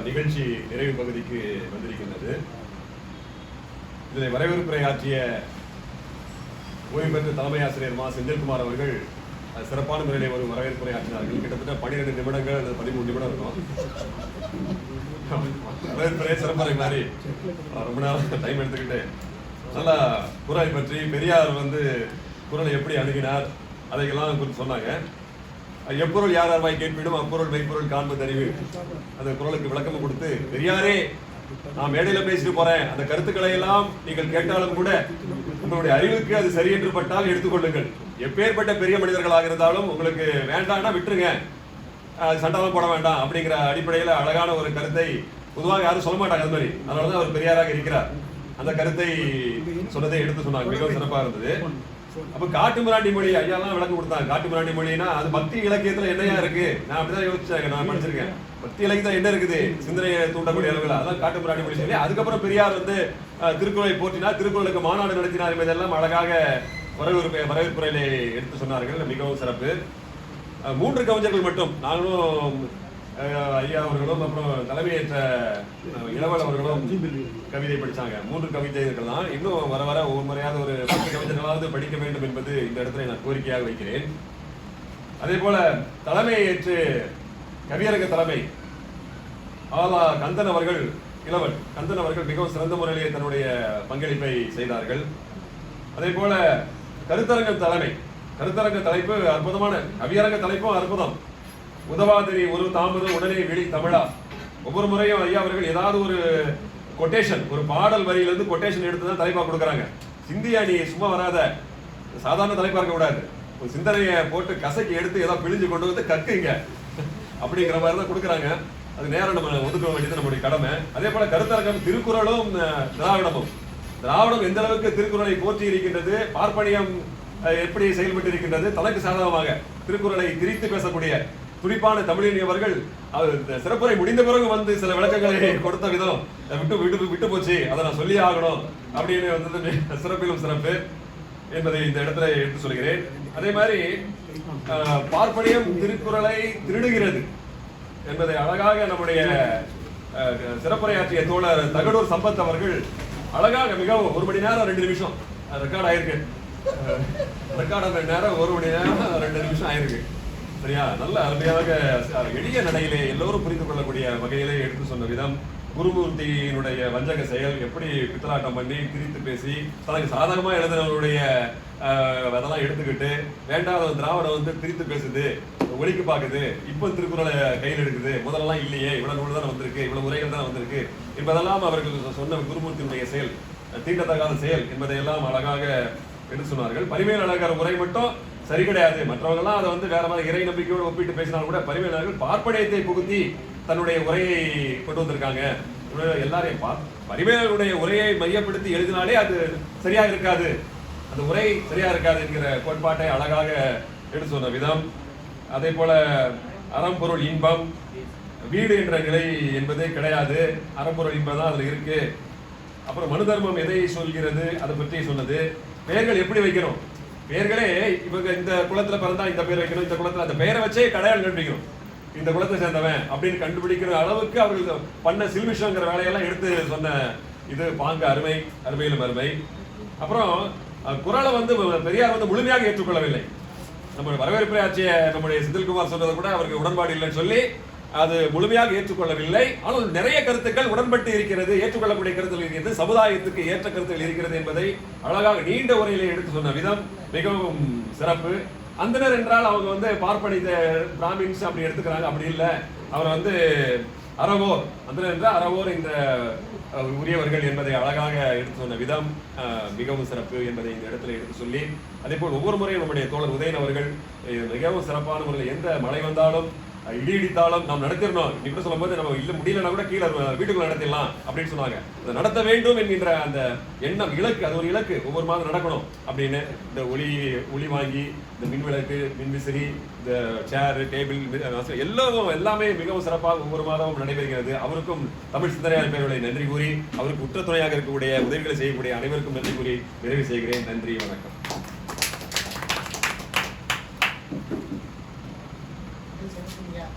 நிகழ்ச்சி நிறைவு பகுதிக்கு வந்திருக்கின்றது. இதில் வரவேற்புரை ஆற்றிய ஓய்வு பெற்ற தலைமை ஆசிரியர் மா செந்தில்குமார் அவர்கள் சிறப்பான முறையில் ஒரு வரவேற்புரை ஆற்றினார்கள். கிட்டத்தட்ட 12 நிமிடங்கள் அல்லது 13 நிமிடம் இருக்கும். வரவேற்புரையே சிறப்பாக மாதிரி ரொம்ப நேரம் டைம் எடுத்துக்கிட்டு நல்லா குரலை பற்றி பெரியார் குரலை எப்படி அணுகினார் அதையெல்லாம் குறித்து சொன்னாங்க. எப்பொருள் யார் யார்வாய் கேட்பிடும் அப்பொருள் மெய்ப்பொருள் காண்பது அறிவு, அந்த குரலுக்கு விளக்கம் கொடுத்து, பெரியாரே நான் மேடையில பேசிட்டு போறேன், அந்த கருத்துக்களை எல்லாம் நீங்கள் கேட்டாலும் கூட உங்களுடைய அறிவுக்கு அது சரி என்று பட்டால் எடுத்துக்கொள்ளுங்கள். எப்பேற்பட்ட பெரிய மனிதர்களாக இருந்தாலும் உங்களுக்கு வேண்டாம்னா விட்டுருங்க, சண்டெல்லாம் போட வேண்டாம் அப்படிங்கிற அடிப்படையில் அழகான ஒரு கருத்தை பொதுவாக யாரும் சொல்ல மாட்டாங்க. அது மாதிரி அதனாலதான் அவர் பெரியாராக இருக்கிறார். அந்த கருத்தை சொன்னதை எடுத்து சொன்னாங்க. மிகவும் சிறப்பாக இருந்தது. அப்ப காட்டு மிராண்டி மொழி ஐயாலாம் விளக்கம் கொடுத்தாங்க. காட்டு மிராண்டி மொழினா அது பக்தி இலக்கியத்துல என்னையா இருக்கு, நான் அப்படிதான் யோசிச்சேன், நான் படிச்சிருக்கேன். பக்தி இலக்கியத்துல என்ன இருக்குது, சிந்தனையை தூண்டக்கூடிய அளவில், அதான் காட்டு மிராண்டி மொழி சொல்லி அதுக்கப்புறம் பெரியார் திருக்குறளை போற்றினார், திருக்குறளுக்கு மாநாடு நடத்தினார் என்பதெல்லாம் அழகாக வரவேற்புரையிலே எடுத்து சொன்னார்கள். மிகவும் சிறப்பு. 3 கவிஞர்கள் மட்டும், நாங்களும் ஐயா அவர்களும் அப்புறம் தலைமையேற்ற இளவல் அவர்களும் கவிதை படிச்சாங்க. 3 கவிதைகள் தான். இன்னும் வர வர ஒவ்வொரு முறையாவது ஒரு 10 கவிதைகளாவது படிக்க வேண்டும் என்பது இந்த இடத்துல நான் கோரிக்கையாக வைக்கிறேன். அதே போல தலைமையை ஏற்று கவியரங்க தலைமை ஆலா கந்தன் அவர்கள், இளவல் கந்தன் அவர்கள் மிகவும் சிறந்த முறையிலே தன்னுடைய பங்களிப்பை செய்தார்கள். அதே போல கருத்தரங்க தலைமை, கருத்தரங்க தலைப்பு அற்புதமான, கவியரங்க தலைப்பும் அற்புதம். உதவாதிரி ஒரு தாமதம் உடனே விழி தமிழா. ஒவ்வொரு முறையும் ஐயா அவர்கள் ஏதாவது ஒரு கொட்டேஷன், ஒரு பாடல் வரியிலிருந்து கொட்டேஷன் எடுத்து தான் தலைப்பா கொடுக்குறாங்க. சிந்தியா நீ சும்மா வராத, சாதாரண தலைப்பா இருக்க கூடாது, ஒரு சிந்தனையை போட்டு கசக்கி எடுத்து ஏதாவது பிழிஞ்சு கொண்டு வந்து கக்குங்க அப்படிங்கிற மாதிரி தான் கொடுக்குறாங்க. அது நேரம் நம்ம ஒதுக்க வேண்டியது நம்முடைய கடமை. அதே போல கருத்தரங்கம் திருக்குறளும் திராவிடம் எந்த அளவுக்கு திருக்குறளை போற்றி இருக்கின்றது, பார்ப்பனியம் எப்படி செயல்பட்டு இருக்கின்றது, தனக்கு சாதகமாக திருக்குறளை திரித்து பேசக்கூடிய துடிப்பான தமிழினி அவர்கள் சிறப்புரை முடிந்த பிறகு சில விளக்கங்களை கொடுத்த விதம் விட்டு போச்சு, அதை நான் சொல்லி ஆகணும் அப்படின்னு சிறப்பிலும் சிறப்பு என்பதை இந்த இடத்துல எடுத்து சொல்கிறேன். அதே மாதிரி பார்ப்பனியம் திருக்குறளை திருடுகிறது என்பதை அழகாக நம்முடைய சிறப்புரையாற்றிய தோழர் தகடூர் சம்பத் அவர்கள் அழகாக மிகவும் 1 மணி நேரம் 2 நிமிஷம் ரெக்கார்ட் ஆயிருக்கு. ரெக்கார்ட் நேரம் 1 மணி நேரம் 2 நிமிஷம் ஆயிருக்கு. சரியா, நல்ல அருமையாக எளிய நடையிலே எல்லோரும் புரிந்து கொள்ளக்கூடிய வகையிலே எடுத்து சொன்ன விதம், குருமூர்த்தியினுடைய வஞ்சக செயல் எப்படி பித்தலாட்டம் பண்ணி திரித்து பேசி தனக்கு சாதகமா எழுதினவருடைய அதெல்லாம் எடுத்துக்கிட்டு வேண்டாத திராவிடம் திரித்து பேசுது, ஒழிக்கு பாக்குது, இப்ப திருக்குறளை கையில் எடுக்குது, முதலெல்லாம் இல்லையே, இவ்வளவு நூல் தானே வந்திருக்கு, இவ்வளவு உரைகள் தானே வந்திருக்கு என்பதெல்லாம் அவர்கள் சொன்ன குருமூர்த்தியினுடைய செயல் தீண்டத்தகாத செயல் என்பதையெல்லாம் அழகாக எடுத்து சொன்னார்கள். பரிமேலழகர் உரை மட்டும் சரி கிடையாது, மற்றவங்க எல்லாம் அதை வேற மாதிரி இறை நம்பிக்கையோடு ஒப்பிட்டு பேசினாலும் கூட பரிமேலழகர் பார்ப்பனியத்தை புகுத்தி தன்னுடைய உரையை கொண்டு வந்திருக்காங்க. எல்லாரையும் பரிமேலழகருடைய உரையை மையப்படுத்தி எழுதினாலே அது சரியா இருக்காது, அந்த உரை சரியா இருக்காது என்கிற கோட்பாட்டை அழகாக எடுத்து சொன்ன விதம். அதே போல அறம்பொருள் இன்பம், வீடு என்ற நிலை என்பதே கிடையாது, அறம்பொருள் இன்பம் தான் அதுல இருக்கு. அப்புறம் மனு தர்மம் எதை சொல்கிறது அதை பற்றி சொன்னது. பெயர்கள் எப்படி வைக்கணும், பெயர்களே இவங்க இந்த குலத்துல பிறந்தா இந்த பேர் வைக்கணும், இந்த குலத்துல அந்த பெயரை வச்சே அடையாளம் கண்டுபிடிக்கணும், இந்த குலத்தை சேர்ந்தவன் அப்படின்னு கண்டுபிடிக்கிற அளவுக்கு அவர்கள் பண்ண சில்மிஷங்கிற வேலையெல்லாம் எடுத்து சொன்ன இது பாங்க அருமை, அருமையிலும் அருமை. அப்புறம் குரலை பெரியார் முழுமையாக ஏற்றுக்கொள்ளவில்லை. நம்ம வரவேற்புரை ஆற்றிய நம்முடைய செந்தில்குமார் சொன்னதை கூட அவருக்கு உடன்பாடு இல்லைன்னு சொல்லி அது முழுமையாக ஏற்றுக்கொள்ளவில்லை. ஆனால் நிறைய கருத்துக்கள் உடன்பட்டு இருக்கிறது, ஏற்றுக்கொள்ளக்கூடிய கருத்துகள் இருக்கிறது, சமுதாயத்துக்கு ஏற்ற கருத்துகள் இருக்கிறது என்பதை அழகாக நீண்ட உரையிலே எடுத்து சொன்ன விதம் மிகவும் சிறப்பு. அந்தனர் என்றால் அவங்க பார்ப்பனித்த பிராமின்ஸ் அப்படி எடுத்துக்கிறாங்க, அப்படி இல்லை. அவர் அறவோர், அந்தனர் என்றால் அறவோர் இந்த உரியவர்கள் என்பதை அழகாக எடுத்து சொன்ன விதம் மிகவும் சிறப்பு என்பதை இந்த இடத்துல எடுத்து சொல்லி, அதே போல் ஒவ்வொரு முறையும் நம்முடைய தோழர் உதயன் அவர்கள் மிகவும் சிறப்பான முறையில் எந்த மழை வந்தாலும் இடி இடித்தாலும் நாம் நடத்திடணும். இப்படி சொல்லும் போது நம்ம இல்ல முடியலன்னா கூட கீழே வீட்டுக்குள்ள நடத்திடலாம் அப்படின்னு சொன்னாங்க. அதை நடத்த வேண்டும் என்கின்ற அந்த எண்ணம், இலக்கு, அது ஒரு இலக்கு, ஒவ்வொரு மாதம் நடக்கணும் அப்படின்னு இந்த ஒளி வாங்கி, இந்த மின் விளக்கு, மின் விசிறி, இந்த சேர், டேபிள் எல்லாமே மிகவும் சிறப்பாக ஒவ்வொரு மாதமும் நடைபெறுகிறது. அவருக்கும் தமிழ் சிந்தனையாளர் பேரவை நன்றி கூறி, அவருக்கு உற்ற துணையாக இருக்கக்கூடிய உதவிகளை செய்யக்கூடிய அனைவருக்கும் நன்றி கூறி நிறைவு செய்கிறேன். நன்றி, வணக்கம். Yeah.